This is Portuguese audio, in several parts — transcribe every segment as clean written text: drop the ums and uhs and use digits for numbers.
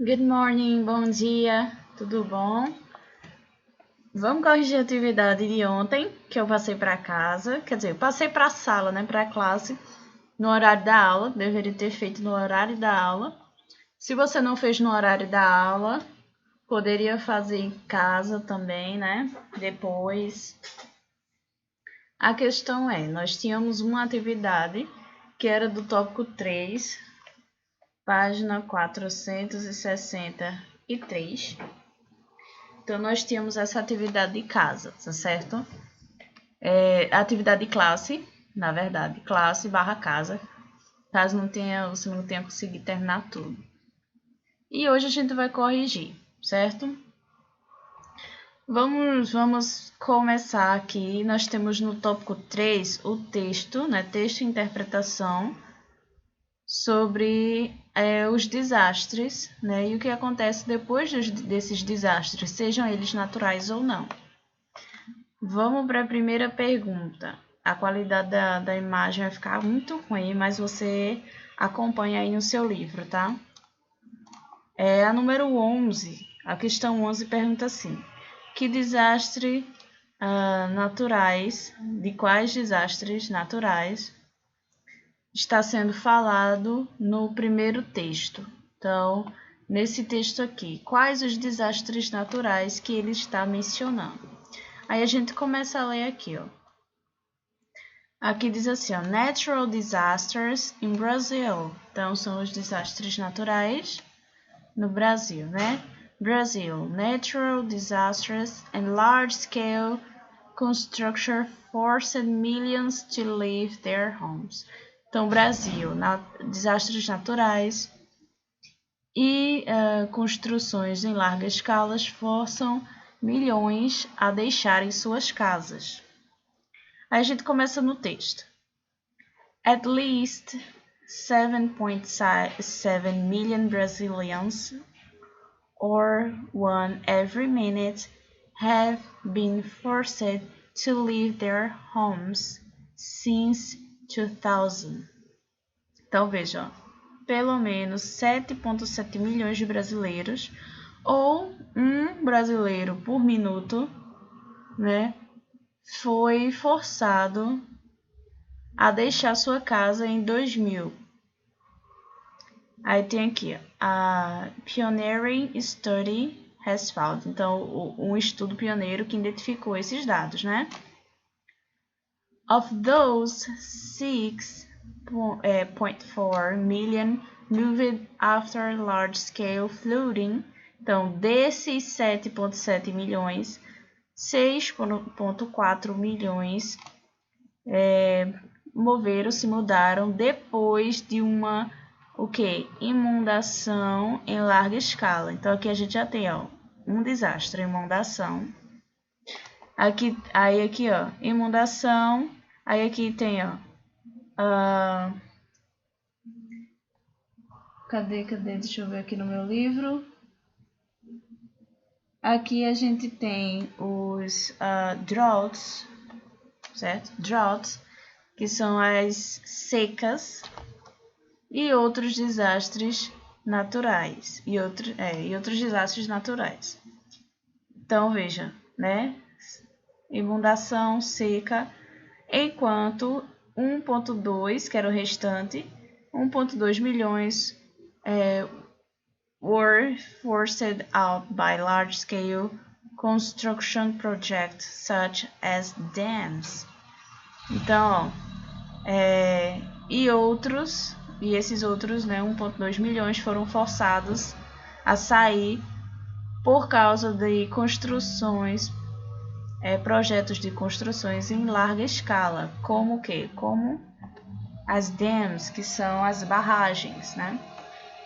Good morning, bom dia, tudo bom? Vamos corrigir a atividade de ontem, que eu passei para casa, quer dizer, eu passei para a sala, né, para a classe, no horário da aula, deveria ter feito no horário da aula. Se você não fez no horário da aula, poderia fazer em casa também, né, depois. A questão é, nós tínhamos uma atividade que era do tópico 3, página 463. Então, nós tínhamos essa atividade de casa, tá certo? Atividade de classe, na verdade, classe barra casa, caso você não tenha conseguido terminar tudo. E hoje a gente vai corrigir, certo? Vamos começar aqui. Nós temos no tópico 3 o texto, né? Texto e interpretação sobre os desastres, né? E o que acontece depois desses desastres, sejam eles naturais ou não. Vamos para a primeira pergunta. A qualidade da imagem vai ficar muito ruim, mas você acompanha aí no seu livro, tá? A número 11, a questão 11 pergunta assim: que desastre naturais, de quais desastres naturais está sendo falado no primeiro texto? Então, nesse texto aqui, quais os desastres naturais que ele está mencionando? Aí a gente começa a ler aqui, ó. Aqui diz assim, ó, Natural Disasters in Brazil. Então, são os desastres naturais no Brasil, né? Brazil, Natural Disasters and Large-Scale Construction Forced Millions to Leave Their Homes. Então, Brasil, desastres naturais e construções em larga escala forçam milhões a deixarem suas casas. Aí a gente começa no texto. At least 7.7 million Brazilians, or 1 every minute, have been forced to leave their homes since 2000. Então vejam, pelo menos 7,7 milhões de brasileiros, ou um brasileiro por minuto, né, foi forçado a deixar sua casa em 2000. Aí tem aqui, a Pioneering Study has found. Então, um estudo pioneiro que identificou esses dados, né? Of those, 6.4 million moved after large-scale flooding. Então, desses 7,7 milhões, 6,4 milhões se mudaram depois de uma inundação em larga escala. Então, aqui a gente já tem, ó, um desastre, inundação. Aqui, ó, inundação. Aí aqui tem, ó, cadê? Deixa eu ver aqui no meu livro. Aqui a gente tem os droughts, certo? Droughts, que são as secas e outros desastres naturais e outros desastres naturais. Então veja, né? Inundação, seca, enquanto 1,2, que era o restante, 1,2 milhões were forced out by large-scale construction projects such as dams. Então, e esses outros, né, 1,2 milhões foram forçados a sair por causa de construções, projetos de construções em larga escala, como o quê? Como as dams, que são as barragens, né?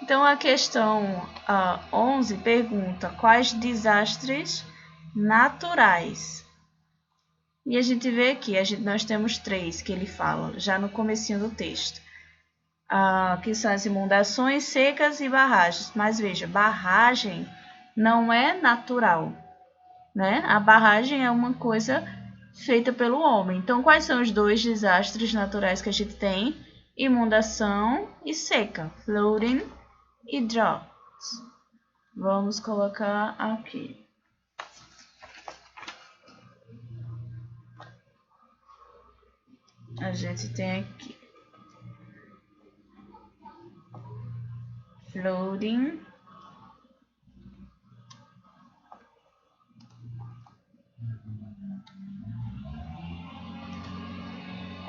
Então, a questão 11 pergunta quais desastres naturais. E a gente vê aqui, nós temos 3 que ele fala, já no comecinho do texto. Que são as inundações, secas e barragens. Mas veja, barragem não é natural, né? A barragem é uma coisa feita pelo homem. Então, quais são os 2 desastres naturais que a gente tem? Inundação e seca, flooding e droughts. Vamos colocar aqui. A gente tem aqui floating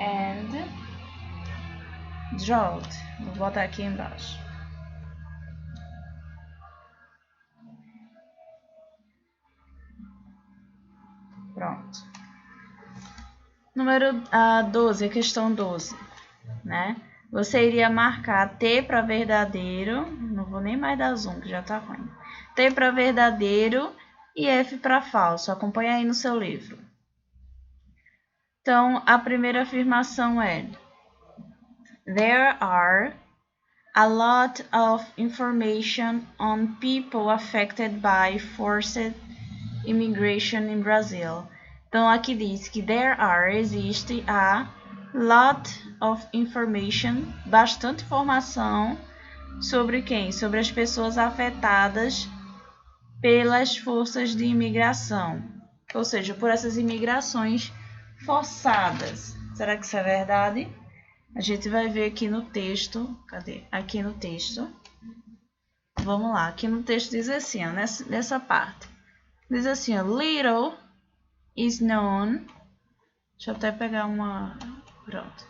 and drought. Vou botar aqui embaixo. Pronto. Número 12, a questão 12, né? Você iria marcar T para verdadeiro, não vou nem mais dar zoom, que já tá ruim. T para verdadeiro e F para falso. Acompanha aí no seu livro. Então, a primeira afirmação é: There are a lot of information on people affected by forced immigration in Brazil. Então, aqui diz que existe a lot of information, bastante informação sobre quem? Sobre as pessoas afetadas pelas forças de imigração, ou seja, por essas imigrações forçadas. Será que isso é verdade? A gente vai ver aqui no texto. Cadê? Aqui no texto. Vamos lá. Aqui no texto diz assim, ó, nessa parte. Diz assim, ó, little is known. Deixa eu até pegar uma. Pronto.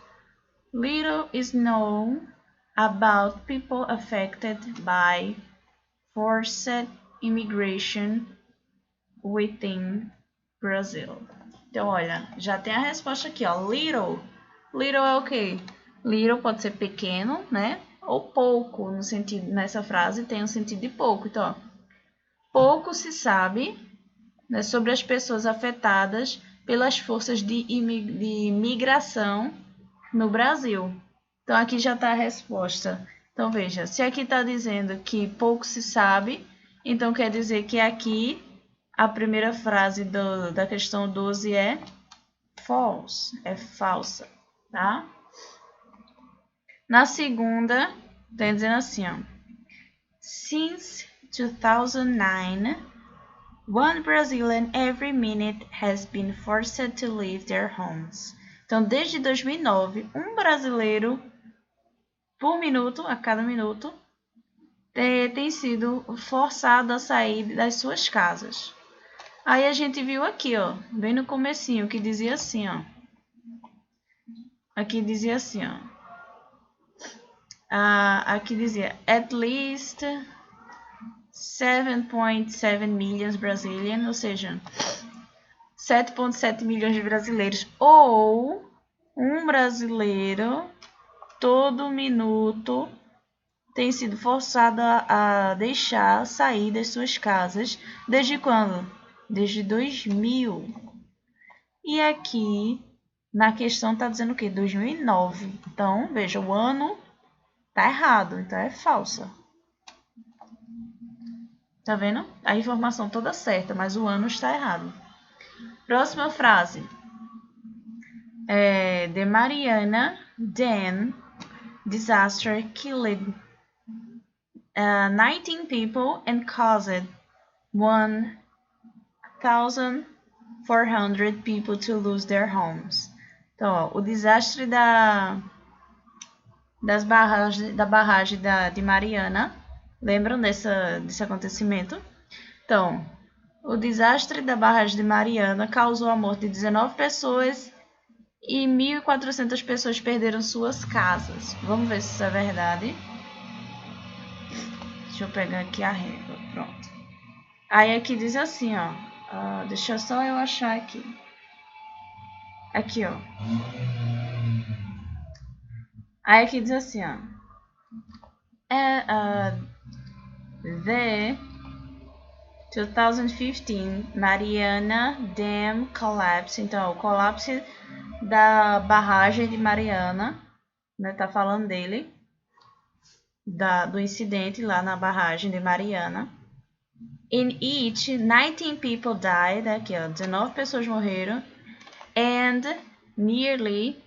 Little is known about people affected by forced immigration within Brazil. Então, olha, já tem a resposta aqui, ó. Little. Little é o quê? Little pode ser pequeno, né? Ou pouco, no sentido, nessa frase tem o sentido de pouco. Então, ó, pouco se sabe, né, sobre as pessoas afetadas pelas forças de imigração no Brasil. Então, aqui já está a resposta. Então, veja, se aqui está dizendo que pouco se sabe, então quer dizer que aqui a primeira frase da questão 12 é false, é falsa, tá? Na segunda, tem dizendo assim, ó. Since 2009, one Brazilian every minute has been forced to leave their homes. Então, desde 2009, um brasileiro por minuto, a cada minuto, tem sido forçado a sair das suas casas. Aí a gente viu aqui, ó, bem no comecinho, que dizia assim, ó. Aqui dizia assim, ó. Aqui dizia, at least 7.7 million Brazilians, ou seja, 7.7 milhões de brasileiros, ou um brasileiro todo minuto tem sido forçado a deixar sair das suas casas. Desde quando? Desde 2000. E aqui, na questão, está dizendo o quê? 2009. Então, veja, o ano está errado, então é falsa. Tá vendo? A informação toda certa, mas o ano está errado. Próxima frase. The Mariana Dam disaster killed 19 people and caused 1,400 people to lose their homes. Então, ó, o desastre da barragem de Mariana. Lembram desse acontecimento? Então, o desastre da barragem de Mariana causou a morte de 19 pessoas e 1.400 pessoas perderam suas casas. Vamos ver se isso é verdade. Deixa eu pegar aqui a régua. Pronto. Aí aqui diz assim, ó. Deixa só eu achar aqui. Aqui, ó. Aí aqui diz assim, ó. The 2015 Mariana Dam Collapse. Então, o colapso da barragem de Mariana, né? Tá falando dele, do incidente lá na barragem de Mariana. In each, 19 people died. Aqui, ó, 19 pessoas morreram. And nearly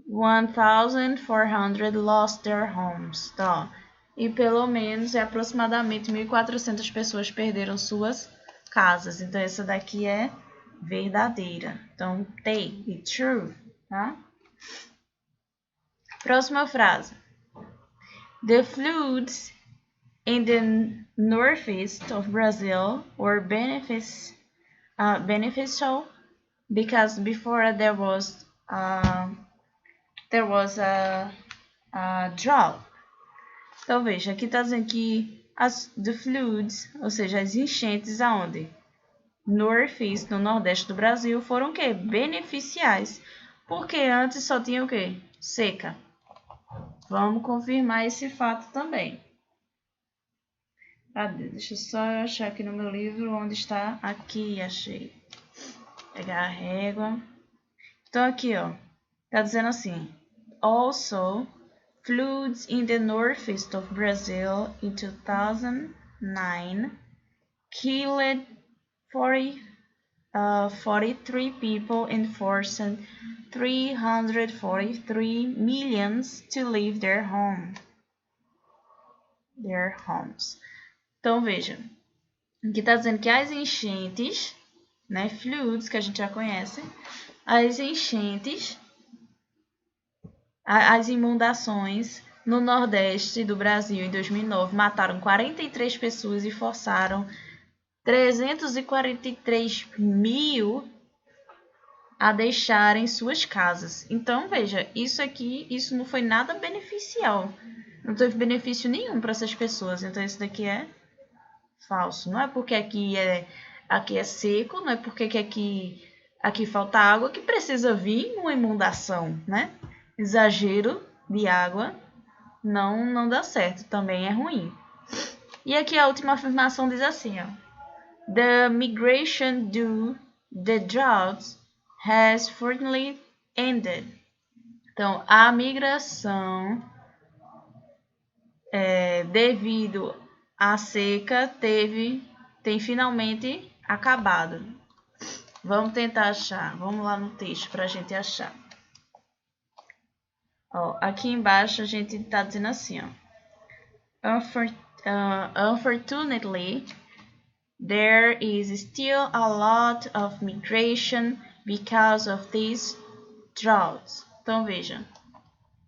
1,400 lost their homes. Então, e pelo menos aproximadamente 1.400 pessoas perderam suas casas. Então, essa daqui é verdadeira. Então, T e true, tá? Próxima frase. The floods in the northeast of Brazil were beneficial because before there was a drought. Então veja, aqui está dizendo que the floods, ou seja, as enchentes aonde? Northeast, no nordeste do Brasil, foram o quê? Beneficiais. Porque antes só tinha o quê? Seca. Vamos confirmar esse fato também. Deixa eu só achar aqui no meu livro onde está. Aqui, achei. Pegar a régua. Então, aqui, ó. Tá dizendo assim. Also, floods in the northeast of Brazil in 2009 killed 43 people and forced 343 millions to leave their homes. Então, veja. Aqui está dizendo que as enchentes, né, floods, que a gente já conhece, as enchentes, as inundações no Nordeste do Brasil em 2009 mataram 43 pessoas e forçaram 343 mil a deixarem suas casas. Então, veja, isso aqui, isso não foi nada beneficial. Não teve benefício nenhum para essas pessoas. Então, isso daqui é falso. Não é porque aqui é seco, não é porque aqui falta água que precisa vir uma inundação, né? Exagero de água não dá certo, também é ruim. E aqui a última afirmação diz assim, ó. The migration due the droughts has fortunately ended. Então, a migração devido à seca tem finalmente acabado. Vamos tentar achar. Vamos lá no texto para a gente achar. Ó, aqui embaixo a gente está dizendo assim, ó. Unfortunately, there is still a lot of migration because of these droughts. Então, veja.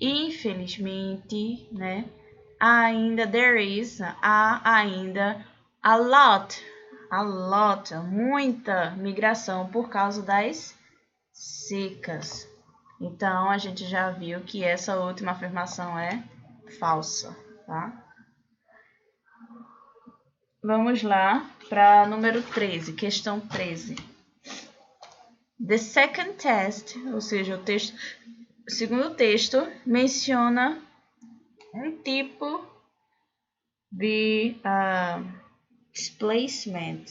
Infelizmente, né? Há ainda a lot, muita migração por causa das secas. Então, a gente já viu que essa última afirmação é falsa, tá? Vamos lá para número 13, questão 13. The second test, ou seja, o segundo texto, menciona um tipo de displacement,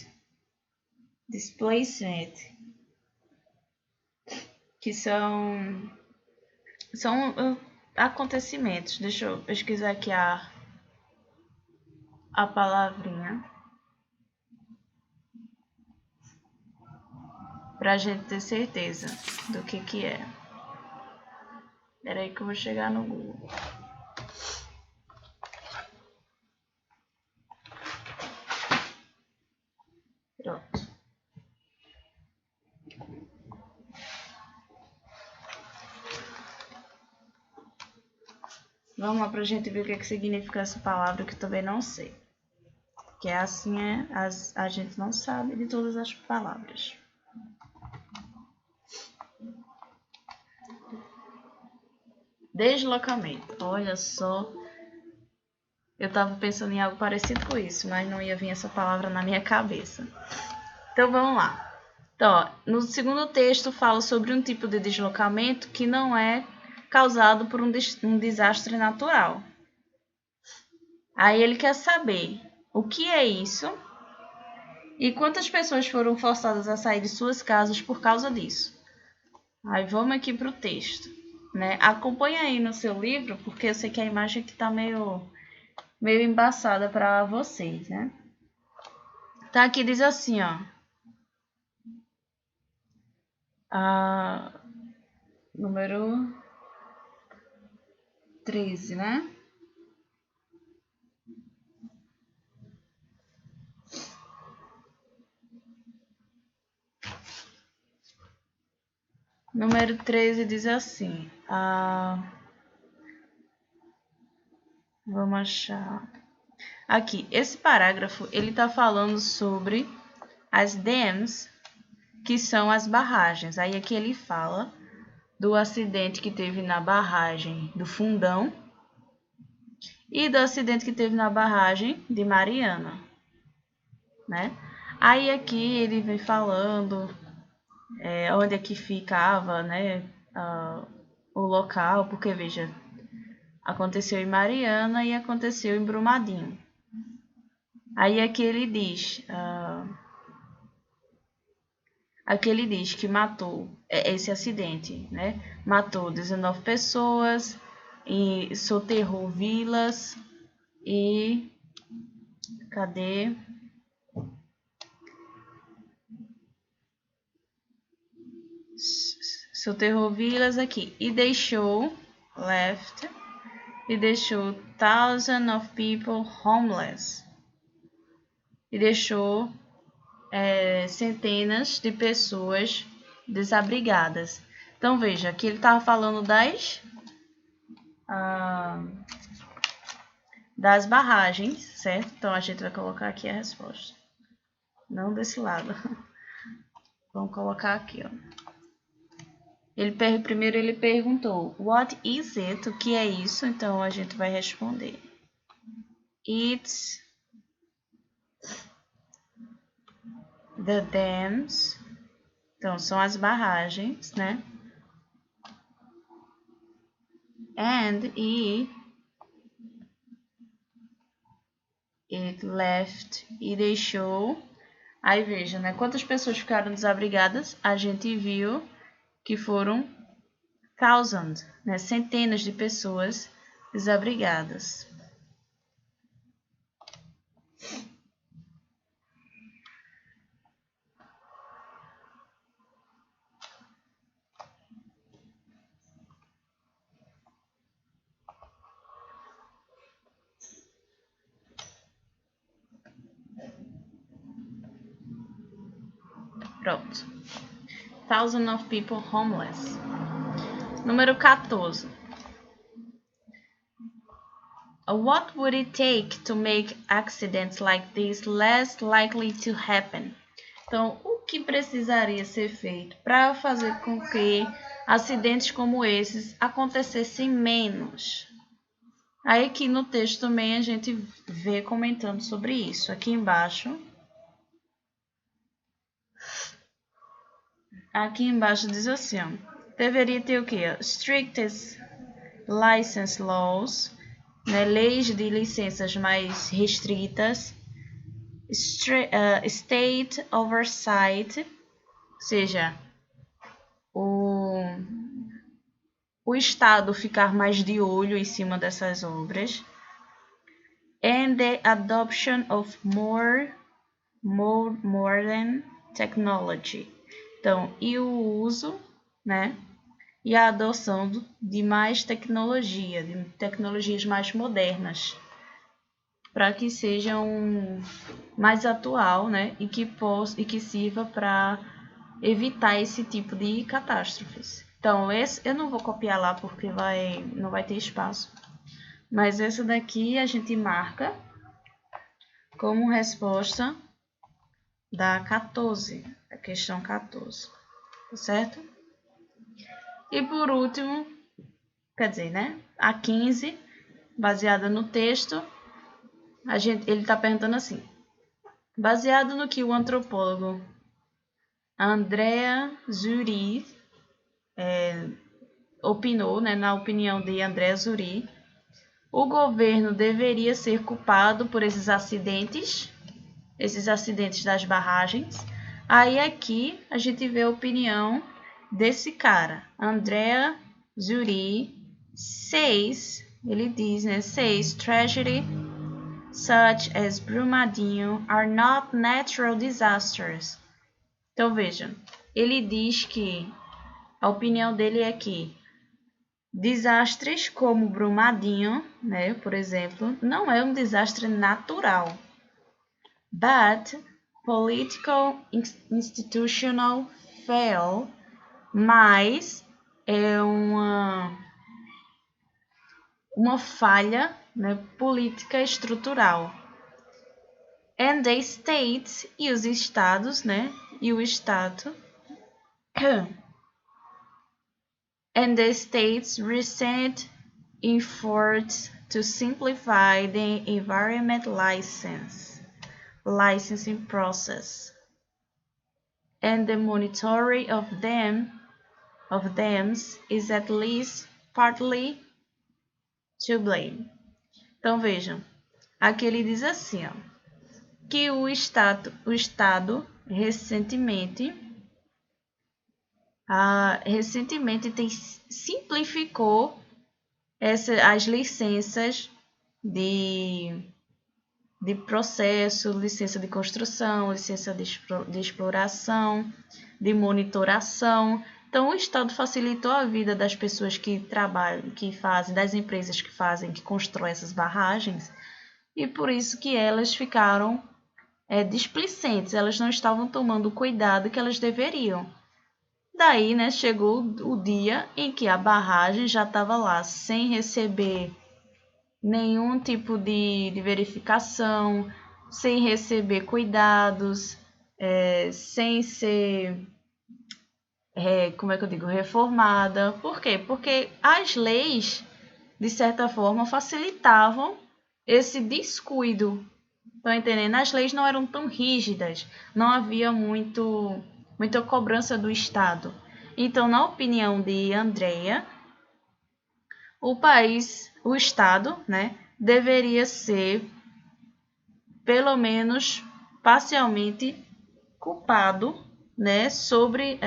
que são acontecimentos. Deixa eu pesquisar aqui a palavrinha para a gente ter certeza do que é. Espera aí que eu vou chegar no Google. Pronto. Vamos lá para a gente ver o que significa essa palavra, que eu também não sei. Que é assim, a gente não sabe de todas as palavras. Deslocamento. Olha só. Eu estava pensando em algo parecido com isso, mas não ia vir essa palavra na minha cabeça. Então, vamos lá. Então, ó, no segundo texto fala sobre um tipo de deslocamento que não é causado por um desastre natural. Aí ele quer saber o que é isso e quantas pessoas foram forçadas a sair de suas casas por causa disso. Aí vamos aqui para o texto, né? Acompanha aí no seu livro, porque eu sei que a imagem aqui está meio embaçada para vocês, né? Tá, aqui diz assim, ó. Número 13, né? Número 13 diz assim. Vamos achar. Aqui, esse parágrafo, ele está falando sobre as dams, que são as barragens. Aí aqui ele fala do acidente que teve na barragem do Fundão e do acidente que teve na barragem de Mariana, né? Aí aqui ele vem falando onde é que ficava, né, o local, porque veja, aconteceu em Mariana e aconteceu em Brumadinho. Aí aqui ele diz, que matou esse acidente, né? Matou 19 pessoas e soterrou vilas e cadê? Soterrou vilas aqui e deixou thousands of people homeless e deixou centenas de pessoas desabrigadas. Então veja, aqui ele estava falando das barragens, certo? Então a gente vai colocar aqui a resposta, não desse lado. Vamos colocar aqui, ó. Primeiro ele perguntou, what is it? O que é isso? Então a gente vai responder. It's the dams. Então são as barragens, né? And it left e deixou. Aí veja, né? Quantas pessoas ficaram desabrigadas? A gente viu que foram thousands, né? Centenas de pessoas desabrigadas. Pronto. Thousands of people homeless. Número 14. What would it take to make accidents like this less likely to happen? Então, o que precisaria ser feito para fazer com que acidentes como esses acontecessem menos? Aí aqui no texto também a gente vê comentando sobre isso. Aqui embaixo. Aqui embaixo diz assim, ó, deveria ter o quê? Strictest license laws, né? Leis de licenças mais restritas, state oversight, ou seja, o Estado ficar mais de olho em cima dessas obras, and the adoption of more modern technology. Então, e o uso, né, e a adoção de mais tecnologia, de tecnologias mais modernas, para que sejam mais atual, né, e que sirva para evitar esse tipo de catástrofes. Então, eu não vou copiar lá porque não vai ter espaço, mas essa daqui a gente marca como resposta da 14, a questão 14, tá certo? E por último, quer dizer, né, a 15, baseada no texto, ele está perguntando assim, baseado no que o antropólogo Andrea Zuri opinou, né, na opinião de Andrea Zuri, o governo deveria ser culpado por esses acidentes das barragens. Aí aqui a gente vê a opinião desse cara, Andrea Zuri, ele diz, né, says tragedy such as Brumadinho are not natural disasters. Então vejam, ele diz que a opinião dele é que desastres como Brumadinho, né, por exemplo, não é um desastre natural, but political institutional fail mas é uma falha, né, política estrutural. And the states, e os estados, né, e o estado, and the states recent efforts to simplify the environment licensing process, and the monitoring of them is at least partly to blame. Então vejam, aqui ele diz assim, ó, que o Estado recentemente simplificou as licenças de processo, licença de construção, licença de exploração, de monitoração. Então, o Estado facilitou a vida das pessoas que trabalham, que fazem, das empresas que fazem, que constroem essas barragens, e por isso que elas ficaram displicentes, elas não estavam tomando o cuidado que elas deveriam. Daí, né, chegou o dia em que a barragem já estava lá, sem receber nenhum tipo de verificação, sem receber cuidados, sem ser, reformada. Por quê? Porque as leis, de certa forma, facilitavam esse descuido. Estão entendendo? As leis não eram tão rígidas, não havia muita cobrança do Estado. Então, na opinião de Andrea, o Estado, né, deveria ser, pelo menos parcialmente, culpado, né, sobre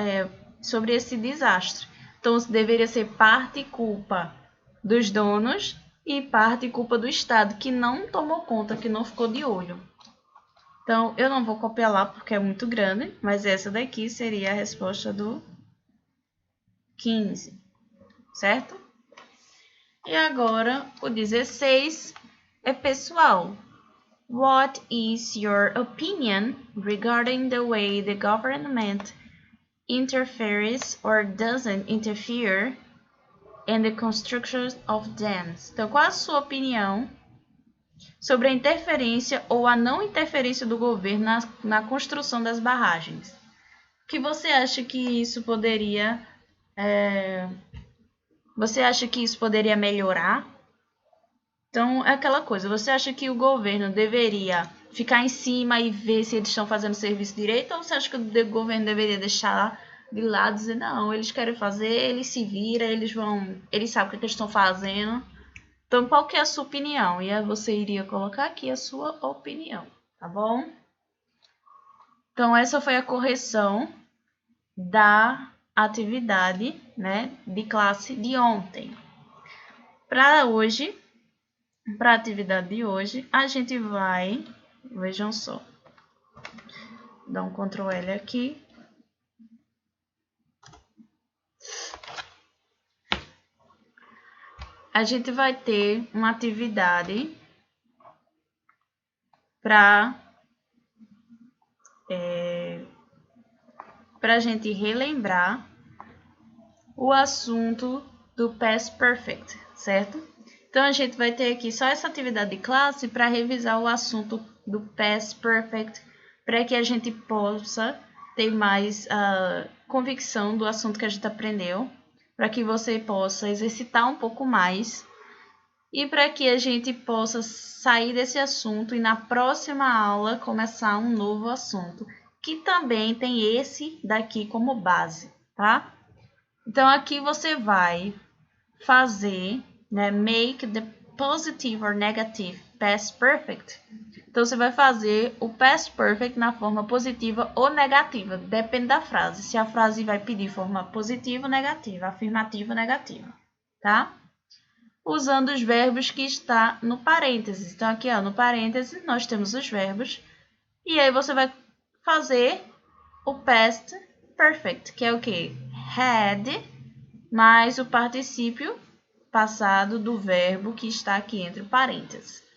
esse desastre. Então, deveria ser parte culpa dos donos e parte culpa do Estado, que não tomou conta, que não ficou de olho. Então, eu não vou copiar lá porque é muito grande, mas essa daqui seria a resposta do 15, certo? E agora, o 16 é pessoal. What is your opinion regarding the way the government interferes or doesn't interfere in the construction of dams? Então, qual a sua opinião sobre a interferência ou a não interferência do governo na construção das barragens? O que você acha que isso poderia melhorar? Então, é aquela coisa, você acha que o governo deveria ficar em cima e ver se eles estão fazendo o serviço direito, ou você acha que o governo deveria deixar de lado e dizer, não, eles querem fazer, eles se viram, eles sabem o que eles estão fazendo. Então, qual que é a sua opinião? E aí você iria colocar aqui a sua opinião, tá bom? Então, essa foi a correção da atividade, né, de classe de ontem. Para hoje, para a atividade de hoje, a gente vai, vejam só, dar um Ctrl L aqui. A gente vai ter uma atividade para a gente relembrar o assunto do Past Perfect, certo? Então, a gente vai ter aqui só essa atividade de classe para revisar o assunto do Past Perfect, para que a gente possa ter mais convicção do assunto que a gente aprendeu, para que você possa exercitar um pouco mais e para que a gente possa sair desse assunto e na próxima aula começar um novo assunto, que também tem esse daqui como base, tá? Então, aqui você vai fazer, né, make the positive or negative past perfect. Então, você vai fazer o past perfect na forma positiva ou negativa, depende da frase. Se a frase vai pedir forma positiva ou negativa, afirmativa ou negativa, tá? Usando os verbos que está no parênteses. Então, aqui, ó, no parênteses, nós temos os verbos. E aí, você vai fazer o past perfect, que é o quê? Had, mais o particípio passado do verbo que está aqui entre parênteses.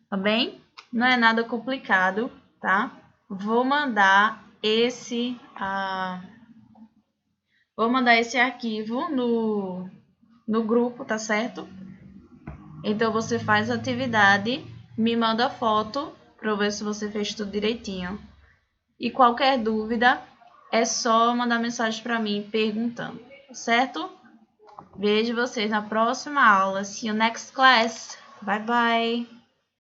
Tá bem? Não é nada complicado, tá? Vou mandar Vou mandar esse arquivo no grupo, tá certo? Então, você faz a atividade, me manda foto para eu ver se você fez tudo direitinho. E qualquer dúvida, é só mandar mensagem para mim perguntando, certo? Vejo vocês na próxima aula. See you next class. Bye, bye.